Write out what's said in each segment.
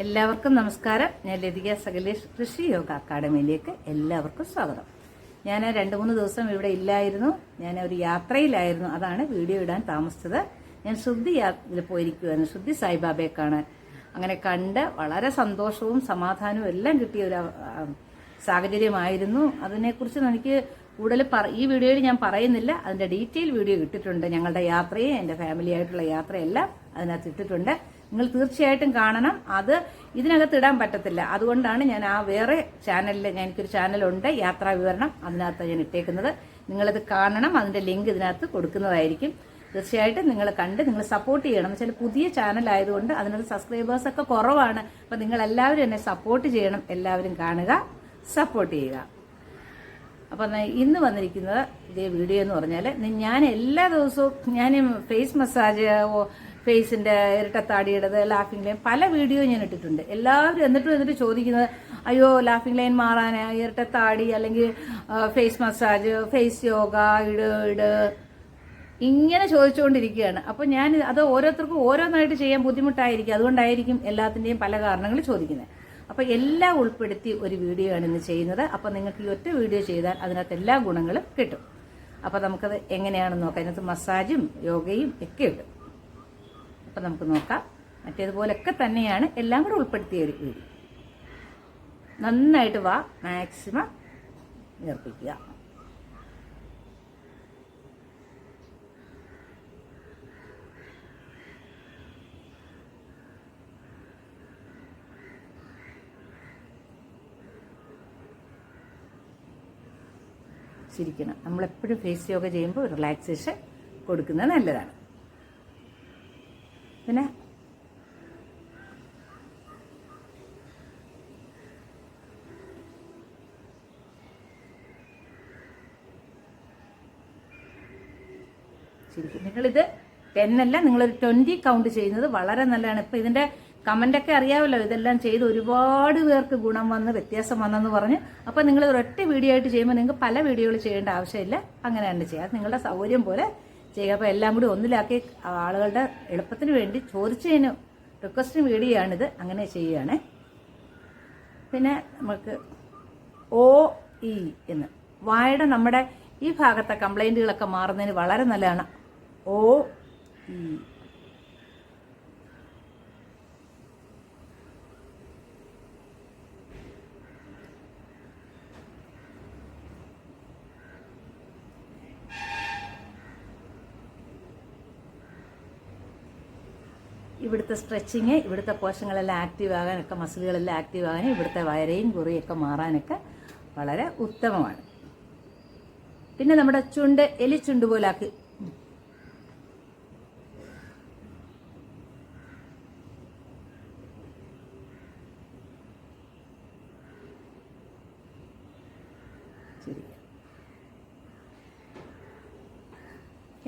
എല്ലാവർക്കും നമസ്കാരം. ഞാൻ ലതിക സകലേഷ് കൃഷി യോഗ അക്കാഡമിയിലേക്ക് എല്ലാവർക്കും സ്വാഗതം. ഞാൻ 2-3 ദിവസം ഇവിടെ ഇല്ലായിരുന്നു. ഞാൻ ഒരു യാത്രയിലായിരുന്നു. അതാണ് വീഡിയോ ഇടാൻ താമസിച്ചത്. ഞാൻ ശുദ്ധി പോയിരിക്കുവായിരുന്നു. ശുദ്ധി സായിബാബയെ കാണാൻ. അങ്ങനെ കണ്ട് വളരെ സന്തോഷവും സമാധാനവും എല്ലാം കിട്ടിയ ഒരു സാഹചര്യമായിരുന്നു. അതിനെക്കുറിച്ച് എനിക്ക് കൂടുതൽ ഈ വീഡിയോയിൽ ഞാൻ പറയുന്നില്ല. അതിന്റെ ഡീറ്റെയിൽ വീഡിയോ ഇട്ടിട്ടുണ്ട്. ഞങ്ങളുടെ യാത്രയും എൻ്റെ ഫാമിലി ആയിട്ടുള്ള യാത്രയെല്ലാം അതിനകത്ത് ഇട്ടിട്ടുണ്ട്. നിങ്ങൾ തീർച്ചയായിട്ടും കാണണം. അത് ഇതിനകത്ത് ഇടാൻ പറ്റത്തില്ല. അതുകൊണ്ടാണ് ഞാൻ ആ വേറെ ചാനലിൽ, എനിക്കൊരു ചാനലുണ്ട് യാത്രാ വിവരണം, അതിനകത്ത് ഞാൻ ഇട്ടേക്കുന്നത്. നിങ്ങളത് കാണണം. അതിന്റെ ലിങ്ക് ഇതിനകത്ത് കൊടുക്കുന്നതായിരിക്കും. തീർച്ചയായിട്ടും നിങ്ങൾ കണ്ട് നിങ്ങൾ സപ്പോർട്ട് ചെയ്യണം. എന്ന് വെച്ചാൽ പുതിയ ചാനലായതുകൊണ്ട് അതിനകത്ത് സബ്സ്ക്രൈബേഴ്സ് ഒക്കെ കുറവാണ്. അപ്പം നിങ്ങൾ എല്ലാവരും എന്നെ സപ്പോർട്ട് ചെയ്യണം. എല്ലാവരും കാണുക, സപ്പോർട്ട് ചെയ്യുക. അപ്പം ഇന്ന് വന്നിരിക്കുന്നത് ഇതേ വീഡിയോ എന്ന് പറഞ്ഞാൽ, ഞാൻ എല്ലാ ദിവസവും ഞാൻ ഫേസ് മസാജ്, ഫേസിന്റെ ഇരട്ടത്താടിയുടേത്, ലാഫിംഗ് ലൈൻ പല വീഡിയോ ഞാൻ ഇട്ടിട്ടുണ്ട്. എല്ലാവരും എന്നിട്ട് ചോദിക്കുന്നത്, അയ്യോ ലാഫിംഗ് ലൈൻ മാറാൻ ഇരട്ടത്താടി അല്ലെങ്കിൽ ഫേസ് മസാജ്, ഫേസ് യോഗ ഇട് ഇങ്ങനെ ചോദിച്ചുകൊണ്ടിരിക്കുകയാണ്. അപ്പം ഞാൻ അത് ഓരോരുത്തർക്കും ഓരോന്നായിട്ട് ചെയ്യാൻ ബുദ്ധിമുട്ടായിരിക്കും. അതുകൊണ്ടായിരിക്കും എല്ലാത്തിൻ്റെയും പല കാരണങ്ങൾ ചോദിക്കുന്നത്. അപ്പം എല്ലാം ഉൾപ്പെടുത്തി ഒരു വീഡിയോ ആണ് ഇന്ന് ചെയ്യുന്നത്. അപ്പം നിങ്ങൾക്ക് ഈ ഒറ്റ വീഡിയോ ചെയ്താൽ അതിനകത്ത് എല്ലാ ഗുണങ്ങളും കിട്ടും. അപ്പം നമുക്കത് എങ്ങനെയാണെന്ന് നോക്കാം. അതിനകത്ത് മസാജും യോഗയും ഒക്കെ ഉണ്ട്. അപ്പം നമുക്ക് നോക്കാം. മറ്റേതുപോലൊക്കെ തന്നെയാണ്, എല്ലാം കൂടെ ഉൾപ്പെടുത്തിയ ഒരു വീഡിയോ. നന്നായിട്ട് മാക്സിമം നേർപ്പിക്കുക. ചിരിക്കണം. നമ്മളെപ്പോഴും ഫേസ് യോഗ ചെയ്യുമ്പോൾ റിലാക്സേഷൻ കൊടുക്കുന്നത് നല്ലതാണ്. പിന്നെ ശരിക്കും നിങ്ങളിത് 10 അല്ല, നിങ്ങളൊരു 20 കൗണ്ട് ചെയ്യുന്നത് വളരെ നല്ലതാണ്. ഇപ്പം ഇതിന്റെ കമന്റൊക്കെ അറിയാമല്ലോ. ഇതെല്ലാം ചെയ്ത് ഒരുപാട് പേർക്ക് ഗുണം വന്ന് വ്യത്യാസം വന്നെന്ന് പറഞ്ഞ്. അപ്പം നിങ്ങൾ ഒരൊറ്റ വീഡിയോ ആയിട്ട് ചെയ്യുമ്പോൾ നിങ്ങൾക്ക് പല വീഡിയോകൾ ചെയ്യേണ്ട ആവശ്യമില്ല. അങ്ങനെ തന്നെ ചെയ്യാം. അത് നിങ്ങളുടെ സൗകര്യം പോലെ ചെയ്യുക. അപ്പോൾ എല്ലാം കൂടി ഒന്നിലാക്കി ആളുകളുടെ എളുപ്പത്തിന് വേണ്ടി ചോദിച്ചതിന് റിക്വസ്റ്റിന് വീഡിയോയാണിത്. അങ്ങനെ ചെയ്യുകയാണ്. പിന്നെ നമുക്ക് OE എന്ന് വായുടെ നമ്മുടെ ഈ ഭാഗത്തെ കംപ്ലൈന്റുകളൊക്കെ മാറുന്നതിന് വളരെ നല്ലതാണ്. OE ഇവിടുത്തെ സ്ട്രെച്ചിങ്, ഇവിടുത്തെ കോശങ്ങളെല്ലാം ആക്റ്റീവ് ആകാനൊക്കെ, മസിലുകളെല്ലാം ആക്റ്റീവ് ആകാനും, ഇവിടുത്തെ വയറയും കുറിയൊക്കെ മാറാനൊക്കെ വളരെ ഉത്തമമാണ്. പിന്നെ നമ്മുടെ ചുണ്ട് എലിച്ചുണ്ട് പോലാക്കി ശരി.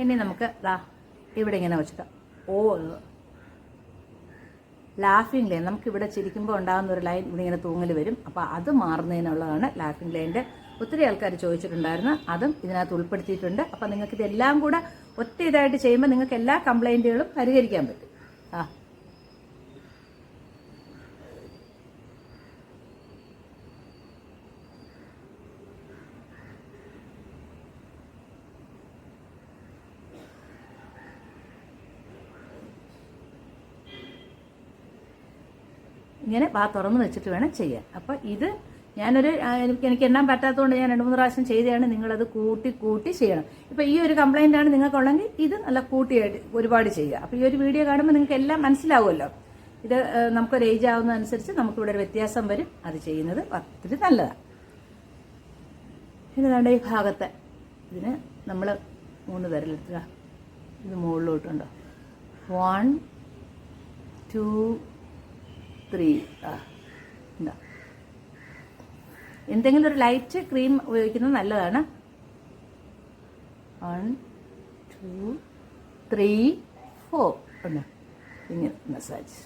ഇനി നമുക്ക് ഇവിടെ ഇങ്ങനെ വെച്ചിട്ട് ലാഫിംഗ് ലൈൻ, നമുക്കിവിടെ ചിരിക്കുമ്പോൾ ഉണ്ടാകുന്ന ഒരു ലൈൻ ഇവിടെ ഇങ്ങനെ തൂങ്ങൽ വരും. അപ്പോൾ അത് മാറുന്നതിനുള്ളതാണ് ലാഫിംഗ് ലൈൻ്റെ. ഒത്തിരി ആൾക്കാർ ചോദിച്ചിട്ടുണ്ടായിരുന്നു. അതും ഇതിനകത്ത് ഉൾപ്പെടുത്തിയിട്ടുണ്ട്. അപ്പം നിങ്ങൾക്ക് ഇതെല്ലാം കൂടെ ഒറ്റ ഇതായിട്ട് ചെയ്യുമ്പോൾ നിങ്ങൾക്ക് എല്ലാ കംപ്ലൈൻറ്റുകളും പരിഹരിക്കാൻ പറ്റും. ഇങ്ങനെ തുറന്ന് വെച്ചിട്ട് വേണം ചെയ്യാൻ. അപ്പം ഇത് എനിക്ക് എണ്ണാൻ പറ്റാത്തതുകൊണ്ട് ഞാൻ 2-3 പ്രാവശ്യം ചെയ്തതാണ്. നിങ്ങളത് കൂട്ടി ചെയ്യണം. ഇപ്പം ഈ ഒരു കംപ്ലൈൻ്റ് ആണ് നിങ്ങൾക്കുള്ളെങ്കിൽ ഇത് നല്ല കൂട്ടിയായിട്ട് ഒരുപാട് ചെയ്യുക. അപ്പം ഈ ഒരു വീഡിയോ കാണുമ്പോൾ നിങ്ങൾക്ക് എല്ലാം മനസ്സിലാവുമല്ലോ. ഇത് നമുക്കൊരു ഏജ് ആവുന്നതനുസരിച്ച് നമുക്കിവിടെ ഒരു വ്യത്യാസം വരും. അത് ചെയ്യുന്നത് ഒത്തിരി നല്ലതാണ്. പിന്നെ നമ്മുടെ ഈ ഭാഗത്തെ ഇതിന് നമ്മൾ 3 വിരലെടുക്കുക. ഇത് മുകളിലോട്ടുണ്ടോ, 1 2 3. എന്താ, എന്തെങ്കിലും ഒരു ലൈറ്റ് ക്രീം ഉപയോഗിക്കുന്നത് നല്ലതാണ്. 1 2 3 4 ഒന്ന് ഇങ്ങനെ മസാജ്.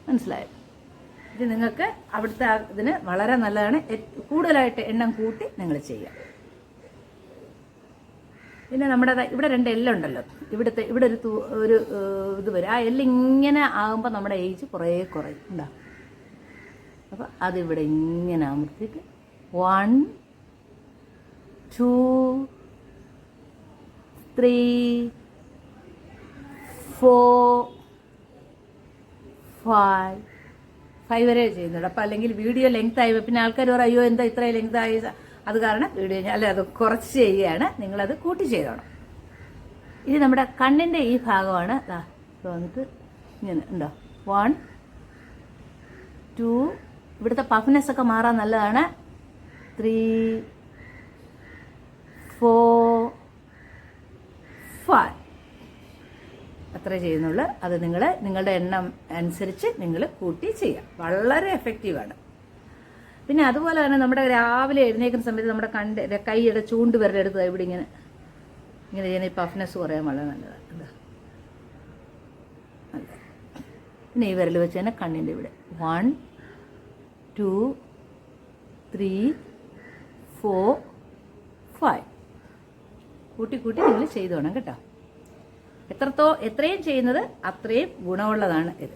മനസ്സിലായോ? ഇത് നിങ്ങൾക്ക് അവിടുത്തെ ഇതിന് വളരെ നല്ലതാണ്. കൂടുതലായിട്ട് എണ്ണം കൂട്ടി നിങ്ങൾ ചെയ്യാം. പിന്നെ നമ്മുടെ ഇവിടെ 2 എല്ലുണ്ടല്ലോ, ഇവിടെ ഒരു ഇത് വരും. ആ എല്ല് ഇങ്ങനെ ആകുമ്പോൾ നമ്മുടെ ഏജ് കുറയും ഉണ്ടാ. അപ്പം അതിവിടെ ഇങ്ങനെ ആകുമ്പോഴത്തേക്ക് 1 2 3 4 5 വരെ ചെയ്യുന്നുണ്ട്. അപ്പം അല്ലെങ്കിൽ വീഡിയോ ലെങ്ത് ആയി പിന്നെ ആൾക്കാർ പറയും അയ്യോ എന്താ ഇത്ര ലെങ്ത് ആയി, അത് കാരണം വീഡിയോ അല്ല അത് കുറച്ച് ചെയ്യുകയാണ്. നിങ്ങളത് കൂട്ടി ചെയ്തോണം. ഇത് നമ്മുടെ കണ്ണിൻ്റെ ഈ ഭാഗമാണ്. വന്നിട്ട് ഇങ്ങനെ ഉണ്ടോ 1 2 ഇവിടുത്തെ പഫ്നെസ് ഒക്കെ മാറാൻ നല്ലതാണ്. 3 4 5 അത്രേ ചെയ്യുന്നുള്ളൂ. അത് നിങ്ങളുടെ എണ്ണം അനുസരിച്ച് നിങ്ങൾ കൂട്ടി ചെയ്യാം. വളരെ എഫക്റ്റീവാണ്. പിന്നെ അതുപോലെ തന്നെ നമ്മുടെ രാവിലെ എഴുന്നേൽക്കുന്ന സമയത്ത് നമ്മുടെ കൈയുടെ ചൂണ്ട് വിരലെടുത്ത് ഇവിടെ ഇങ്ങനെ ചെയ്യുന്ന ഈ പഫ്നെസ് കുറയാൻ വളരെ നല്ലതാണ്. പിന്നെ ഈ വിരൽ വെച്ച് തന്നെ കണ്ണിൻ്റെ ഇവിടെ 1 2 3 4 5 കൂട്ടി നിങ്ങൾ ചെയ്തോണം കേട്ടോ. എത്രയും ചെയ്യുന്നത് അത്രയും ഗുണമുള്ളതാണ് ഇത്.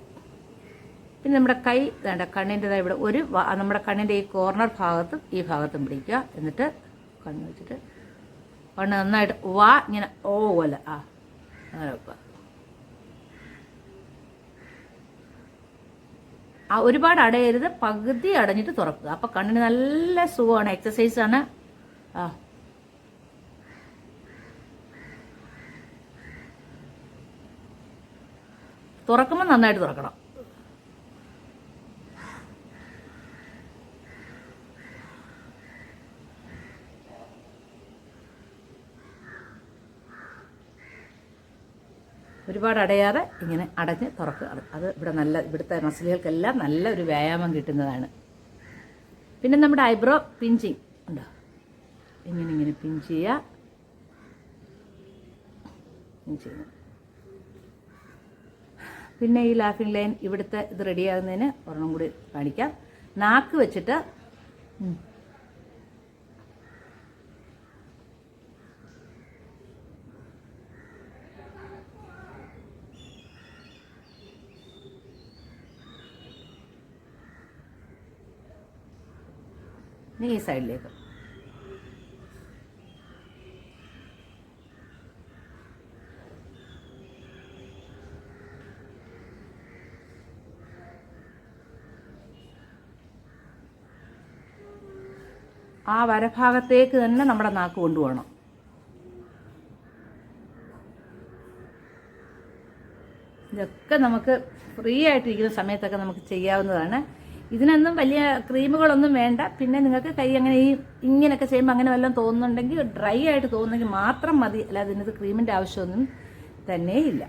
പിന്നെ നമ്മുടെ കൈ വേണ്ട കണ്ണിൻ്റെതായ ഇവിടെ നമ്മുടെ കണ്ണിൻ്റെ ഈ കോർണർ ഭാഗത്തും ഈ ഭാഗത്തും പിടിക്കുക. എന്നിട്ട് കണ്ണ് വെച്ചിട്ട് കണ്ണ് നന്നായിട്ട് ഇങ്ങനെ പോലെ അങ്ങനെ വെക്കുക. ഒരുപാട് അടയരുത്, പകുതി അടഞ്ഞിട്ട് തുറക്കുക. അപ്പം കണ്ണിന് നല്ല സുഖമാണ്, എക്സസൈസാണ്. തുറക്കുമ്പോൾ നന്നായിട്ട് തുറക്കണം. ഒരുപാട് അടയാതെ ഇങ്ങനെ അടഞ്ഞ് തുറക്കുക. അത് ഇവിടുത്തെ മസിലുകൾക്കെല്ലാം നല്ലൊരു വ്യായാമം കിട്ടുന്നതാണ്. പിന്നെ നമ്മുടെ ഐബ്രോ പിഞ്ചിങ് ഉണ്ടോ, ഇങ്ങനെ പിഞ്ച് ചെയ്യുക. പിന്നെ ഈ ലാഫിംഗ് ലൈൻ ഇവിടുത്തെ ഇത് റെഡിയാകുന്നതിന് ഒരെണ്ണം കൂടി കാണിക്കാം. നാക്ക് വെച്ചിട്ട് ഈ സൈഡിലേക്ക് ആ വരഭാഗത്തേക്ക് തന്നെ നമ്മുടെ നാക്ക് കൊണ്ടുപോകണം. ഇതൊക്കെ നമുക്ക് ഫ്രീ ആയിട്ടിരിക്കുന്ന സമയത്തൊക്കെ നമുക്ക് ചെയ്യാവുന്നതാണ്. ഇതിനൊന്നും വലിയ ക്രീമുകളൊന്നും വേണ്ട. പിന്നെ നിങ്ങൾക്ക് കൈ അങ്ങനെ ഇങ്ങനെയൊക്കെ ചെയ്യുമ്പോൾ അങ്ങനെ വല്ലതും തോന്നുന്നുണ്ടെങ്കിൽ ഡ്രൈ ആയിട്ട് തോന്നുന്നെങ്കിൽ മാത്രം മതി. അല്ലാതെ ഇതിനകത്ത് ക്രീമിൻ്റെ ആവശ്യമൊന്നും തന്നെയില്ല.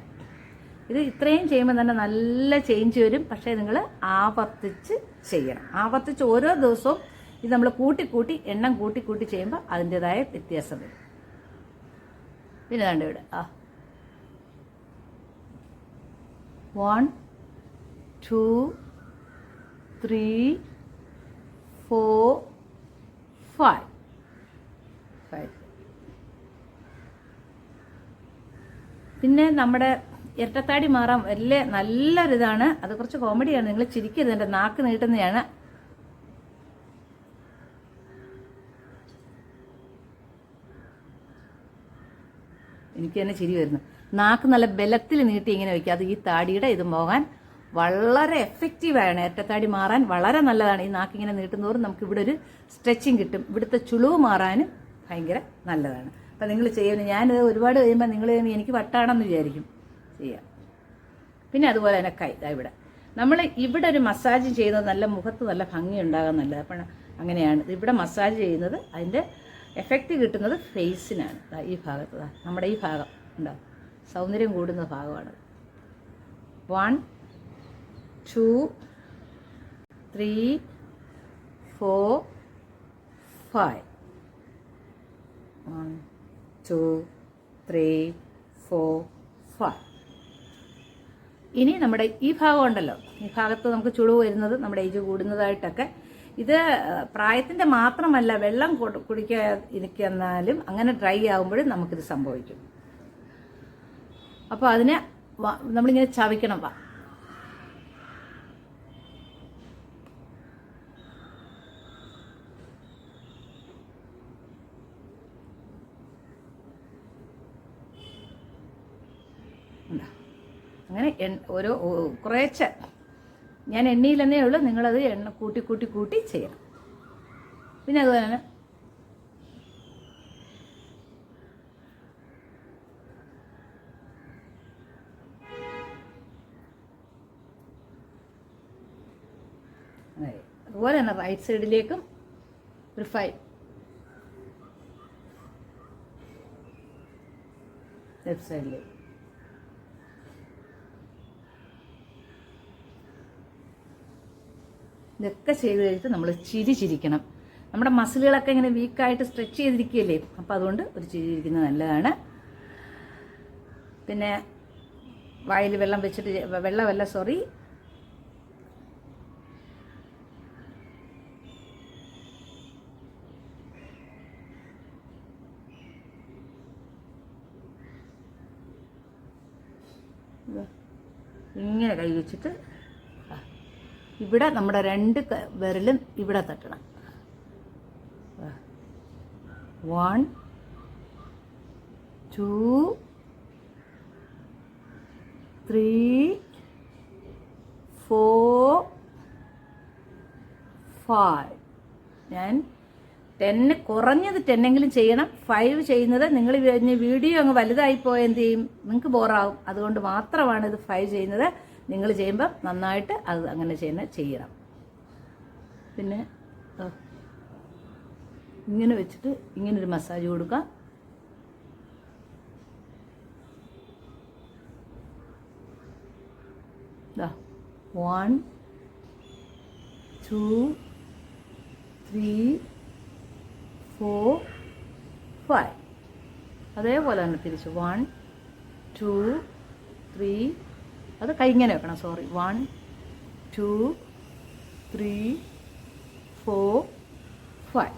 ഇത് ഇത്രയും ചെയ്യുമ്പോൾ തന്നെ നല്ല ചേഞ്ച് വരും. പക്ഷേ നിങ്ങൾ ആവർത്തിച്ച് ചെയ്യണം. ആവർത്തിച്ച് ഓരോ ദിവസവും ഇത് നമ്മൾ എണ്ണം കൂട്ടി ചെയ്യുമ്പോൾ അതിൻ്റെതായ വ്യത്യാസം വരും. പിന്നെ കണ്ട ഇവിടെ 1 2 3 4 5. പിന്നെ നമ്മുടെ ഇരട്ടത്താടി മാറാൻ നല്ലൊരിതാണ്. അത് കുറച്ച് കോമഡിയാണ്. നിങ്ങൾ ചിരിക്കരുത്, എൻ്റെ നാക്ക് നീട്ടുന്നതാണ്. എനിക്ക് തന്നെ ചിരി വരുന്നു. നാക്ക് നല്ല ബലത്തിൽ നീട്ടി ഇങ്ങനെ വയ്ക്കുക. അത് ഈ താടിയുടെ ഇത് പോകാൻ വളരെ എഫക്റ്റീവാണ്. ഇരട്ടത്താടി മാറാൻ വളരെ നല്ലതാണ്. ഈ നാക്ക് ഇങ്ങനെ നീട്ടുന്നതോറും നമുക്ക് ഇവിടെ ഒരു സ്ട്രെച്ചിങ് കിട്ടും. ഇവിടുത്തെ ചുളിവ് മാറാനും ഭയങ്കര നല്ലതാണ്. അപ്പം നിങ്ങൾ ചെയ്യുന്നത്, ഞാനിത് ഒരുപാട് കഴിയുമ്പോൾ നിങ്ങൾ എനിക്ക് വട്ടാണെന്ന് വിചാരിക്കും. ചെയ്യാം. പിന്നെ അതുപോലെ തന്നെ കൈ ഇവിടെ നമ്മൾ ഇവിടെ ഒരു മസാജ് ചെയ്യുന്നത് നല്ല മുഖത്ത് നല്ല ഭംഗി ഉണ്ടാകാൻ നല്ലത്. അപ്പം അങ്ങനെയാണ് ഇവിടെ മസാജ് ചെയ്യുന്നത്. അതിൻ്റെ എഫക്റ്റ് കിട്ടുന്നത് ഫേസിനാണ്. ഈ ഭാഗത്ത് നമ്മുടെ ഈ ഭാഗം ഉണ്ടാകും, സൗന്ദര്യം കൂടുന്ന ഭാഗമാണ്. 1 2 3 4 5. 1 2 3 4 5. ഇനി നമ്മുടെ ഈ ഭാഗം ഉണ്ടല്ലോ, ഈ ഭാഗത്ത് നമുക്ക് ചുളിവ് വരുന്നത് നമ്മുടെ ഏജ് കൂടുന്നതായിട്ടൊക്കെ. ഇത് പ്രായത്തിൻ്റെ മാത്രമല്ല, വെള്ളം കുടിക്കാതിരിക്കുന്നാലും അങ്ങനെ ഡ്രൈ ആകുമ്പോഴും നമുക്കിത് സംഭവിക്കും. അപ്പോൾ അതിനെ നമ്മളിങ്ങനെ ചവയ്ക്കണം. അങ്ങനെ ഓരോ കുറേശ്ശെ ഞാൻ എണ്ണയിലെന്നേ ഉള്ളൂ, നിങ്ങളത് എണ്ണ കൂട്ടി കൂട്ടി കൂട്ടി ചെയ്യണം. പിന്നെ അതുപോലെ തന്നെ അതുപോലെ തന്നെ റൈറ്റ് സൈഡിലേക്കും ഒരു 5, ലെഫ്റ്റ് സൈഡിലേക്ക്. ഇതൊക്കെ ചെയ്ത് കഴിഞ്ഞിട്ട് നമ്മൾ ചിരിക്കണം. നമ്മുടെ മസിലുകളൊക്കെ ഇങ്ങനെ വീക്കായിട്ട് സ്ട്രെച്ച് ചെയ്തിരിക്കുകയല്ലേ, അപ്പം അതുകൊണ്ട് ഒരു ചിരിക്കുന്നത് നല്ലതാണ്. പിന്നെ വായിൽ വെള്ളം വെച്ചിട്ട് ഇങ്ങനെ കൈ വെച്ചിട്ട് ഇവിടെ നമ്മുടെ 2 വിരലും ഇവിടെ തട്ടണം. 1 2 3 4 5. ഞാൻ 10 കുറഞ്ഞത് 10 ചെയ്യണം. 5 ചെയ്യുന്നത് നിങ്ങൾ വീഡിയോ അങ്ങ് വലുതായി പോയാൽ എന്ത് ചെയ്യും, നിങ്ങൾക്ക് ബോറാവും. അതുകൊണ്ട് മാത്രമാണ് ഇത് 5 ചെയ്യുന്നത്. നിങ്ങൾ ചെയ്യുമ്പോൾ നന്നായിട്ട് അത് അങ്ങനെ ചെയ്യണം. പിന്നെ ഇങ്ങനെ വെച്ചിട്ട് ഇങ്ങനൊരു മസാജ് കൊടുക്കാം. ദാ 1 2 3 4 5. അതേപോലെ തന്നെ തിരിച്ച് 1 2 3. അത് കൈ ഇങ്ങനെ വെക്കണം, 1 2 3 4 5.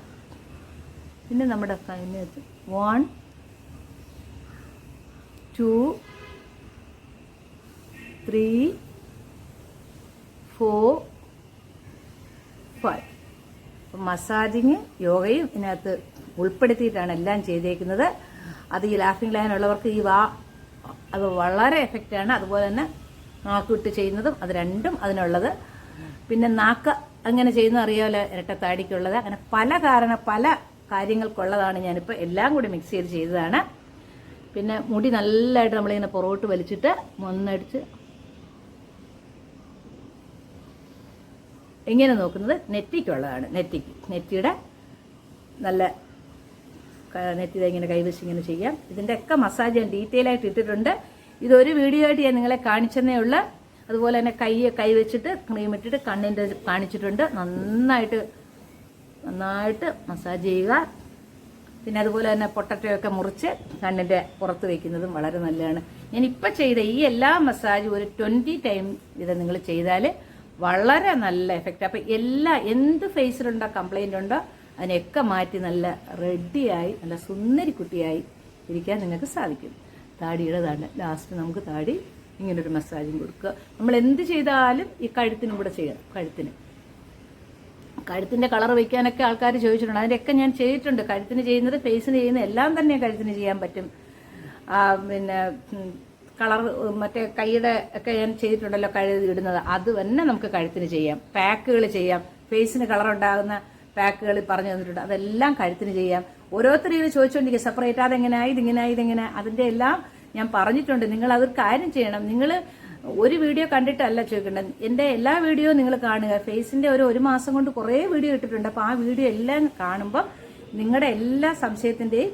പിന്നെ നമ്മുടെ കൈനെ 1 2 3 4 5. അപ്പം മസാജിങ് യോഗയും ഇതിനകത്ത് ഉൾപ്പെടുത്തിയിട്ടാണ് എല്ലാം ചെയ്തേക്കുന്നത്. അത് ഈ ലാഫിംഗ് ലൈൻ ഉള്ളവർക്ക് അത് വളരെ എഫക്റ്റാണ്. അതുപോലെ തന്നെ നാക്കിട്ട് ചെയ്യുന്നതും അത് രണ്ടും അതിനുള്ളത്. പിന്നെ നാക്ക് അങ്ങനെ ചെയ്യുന്നത് അറിയാമല്ലോ, ഇരട്ടത്താടിക്കുള്ളത്. അങ്ങനെ പല കാര്യങ്ങൾക്കുള്ളതാണ്. ഞാനിപ്പോൾ എല്ലാം കൂടി മിക്സ് ചെയ്തതാണ്. പിന്നെ മുടി നല്ലതായിട്ട് നമ്മളിങ്ങനെ പുറകോട്ട് വലിച്ചിട്ട് ഒന്നടിച്ച് ഇങ്ങനെ നോക്കുന്നത് നെറ്റിക്കുള്ളതാണ്. നെറ്റിയുടെ നല്ല നെറ്റിയുടെ ഇങ്ങനെ കൈവശം ഇങ്ങനെ ചെയ്യാം. ഇതിൻ്റെയൊക്കെ മസാജ് ഞാൻ ഡീറ്റെയിൽ ആയിട്ട് ഇട്ടിട്ടുണ്ട്. ഇതൊരു വീഡിയോ ആയിട്ട് ഞാൻ നിങ്ങളെ കാണിച്ചെന്നേ ഉള്ളൂ. അതുപോലെ തന്നെ കൈ വെച്ചിട്ട് ക്രീം ഇട്ടിട്ട് കണ്ണിൻ്റെ കാണിച്ചിട്ടുണ്ട്. നന്നായിട്ട് മസാജ് ചെയ്യുക. പിന്നെ അതുപോലെ തന്നെ പൊട്ടറ്റയൊക്കെ മുറിച്ച് കണ്ണിൻ്റെ പുറത്ത് വയ്ക്കുന്നതും വളരെ നല്ലതാണ്. ഞാനിപ്പോൾ ചെയ്ത ഈ എല്ലാ മസാജും ഒരു 20 ടൈം ഇത് നിങ്ങൾ ചെയ്താൽ വളരെ നല്ല എഫക്റ്റ്. അപ്പം എന്ത് ഫേസിലുണ്ടോ കംപ്ലൈൻ്റ് ഉണ്ടോ അതിനെയൊക്കെ മാറ്റി നല്ല റെഡിയായി നല്ല സുന്ദരി കുട്ടിയായി ഇരിക്കാൻ നിങ്ങൾക്ക് സാധിക്കും. താടിയുടെ ലാസ്റ്റ് നമുക്ക് താടി ഇങ്ങനൊരു മസാജും കൊടുക്കുക. നമ്മൾ എന്ത് ചെയ്താലും ഈ കഴുത്തിനും കൂടെ ചെയ്യണം. കഴുത്തിൻ്റെ കളർ വയ്ക്കാനൊക്കെ ആൾക്കാർ ചോദിച്ചിട്ടുണ്ട്. അതിൻ്റെയൊക്കെ ഞാൻ ചെയ്തിട്ടുണ്ട്. കഴുത്തിന് ചെയ്യുന്നത്, ഫേസിന് ചെയ്യുന്നത് എല്ലാം തന്നെ കഴുത്തിന് ചെയ്യാൻ പറ്റും. പിന്നെ കളർ മറ്റേ കൈയുടെ ഒക്കെ ഞാൻ ചെയ്തിട്ടുണ്ടല്ലോ, ഇടുന്നത് അത് തന്നെ നമുക്ക് കഴുത്തിന് ചെയ്യാം. പാക്കുകൾ ചെയ്യാം. ഫേസിന് കളർ ഉണ്ടാകുന്ന പാക്കുകൾ പറഞ്ഞു തന്നിട്ടുണ്ട്. അതെല്ലാം കഴുത്തിന് ചെയ്യാം. ഓരോരുത്തരും ഇത് ചോദിച്ചുകൊണ്ടിരിക്കുക, സെപ്പറേറ്റ് അതെങ്ങനെയായി ഇതെങ്ങനെ അതിൻ്റെ എല്ലാം ഞാൻ പറഞ്ഞിട്ടുണ്ട്. നിങ്ങൾ അതൊരു കാര്യം ചെയ്യണം. നിങ്ങൾ ഒരു വീഡിയോ കണ്ടിട്ടല്ല ചോദിക്കേണ്ടത്, എൻ്റെ എല്ലാ വീഡിയോയും നിങ്ങൾ കാണുക. ഫേസിൻ്റെ ഒരു മാസം കൊണ്ട് കുറേ വീഡിയോ ഇട്ടിട്ടുണ്ട്. അപ്പോൾ ആ വീഡിയോ എല്ലാം കാണുമ്പോൾ നിങ്ങളുടെ എല്ലാ സംശയത്തിൻ്റെയും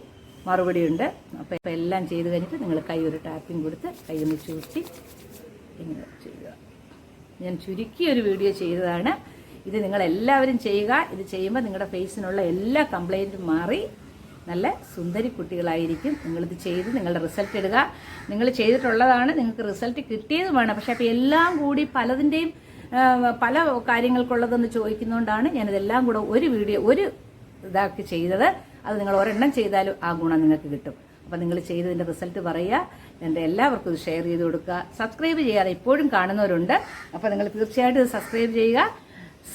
മറുപടി ഉണ്ട്. അപ്പോൾ എല്ലാം ചെയ്ത് കഴിഞ്ഞിട്ട് നിങ്ങൾ കൈ ഒരു ടാപ്പിംഗ് കൊടുത്ത് കൈ ഒന്ന് ചുരുട്ടി ഇങ്ങനെ ചെയ്യുക. ഞാൻ ചുരുക്കിയൊരു വീഡിയോ ചെയ്തതാണ്. ഇത് നിങ്ങളെല്ലാവരും ചെയ്യുക. ഇത് ചെയ്യുമ്പോൾ നിങ്ങളുടെ ഫേസിനുള്ള എല്ലാ കംപ്ലൈൻറ്റും മാറി നല്ല സുന്ദരി കുട്ടികളായിരിക്കും. നിങ്ങളിത് ചെയ്ത് നിങ്ങളുടെ റിസൾട്ട് ഇടുക. നിങ്ങൾ ചെയ്തിട്ടുള്ളതാണ്, നിങ്ങൾക്ക് റിസൾട്ട് കിട്ടിയതുമാണ്. പക്ഷെ അപ്പോൾ എല്ലാം കൂടി പലതിൻ്റെയും പല കാര്യങ്ങൾക്കുള്ളതെന്ന് ചോദിക്കുന്നതുകൊണ്ടാണ് ഞാനിതെല്ലാം കൂടെ ഒരു ഇതാക്കി ചെയ്തത്. അത് നിങ്ങൾ ഒരെണ്ണം ചെയ്താലും ആ ഗുണം നിങ്ങൾക്ക് കിട്ടും. അപ്പം നിങ്ങൾ ചെയ്തതിൻ്റെ റിസൾട്ട് പറയുക. എൻ്റെ എല്ലാവർക്കും ഇത് ഷെയർ ചെയ്ത് കൊടുക്കുക. സബ്സ്ക്രൈബ് ചെയ്യാതെ ഇപ്പോഴും കാണുന്നവരുണ്ട്. അപ്പോൾ നിങ്ങൾ തീർച്ചയായിട്ടും ഇത് സബ്സ്ക്രൈബ് ചെയ്യുക,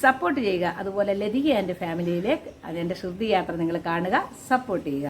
സപ്പോർട്ട് ചെയ്യുക. അതുപോലെ ലതിക എൻ്റെ ഫാമിലിയിലേക്ക് എൻ്റെ ശ്രുതി യാത്ര നിങ്ങൾ കാണുക, സപ്പോർട്ട് ചെയ്യുക.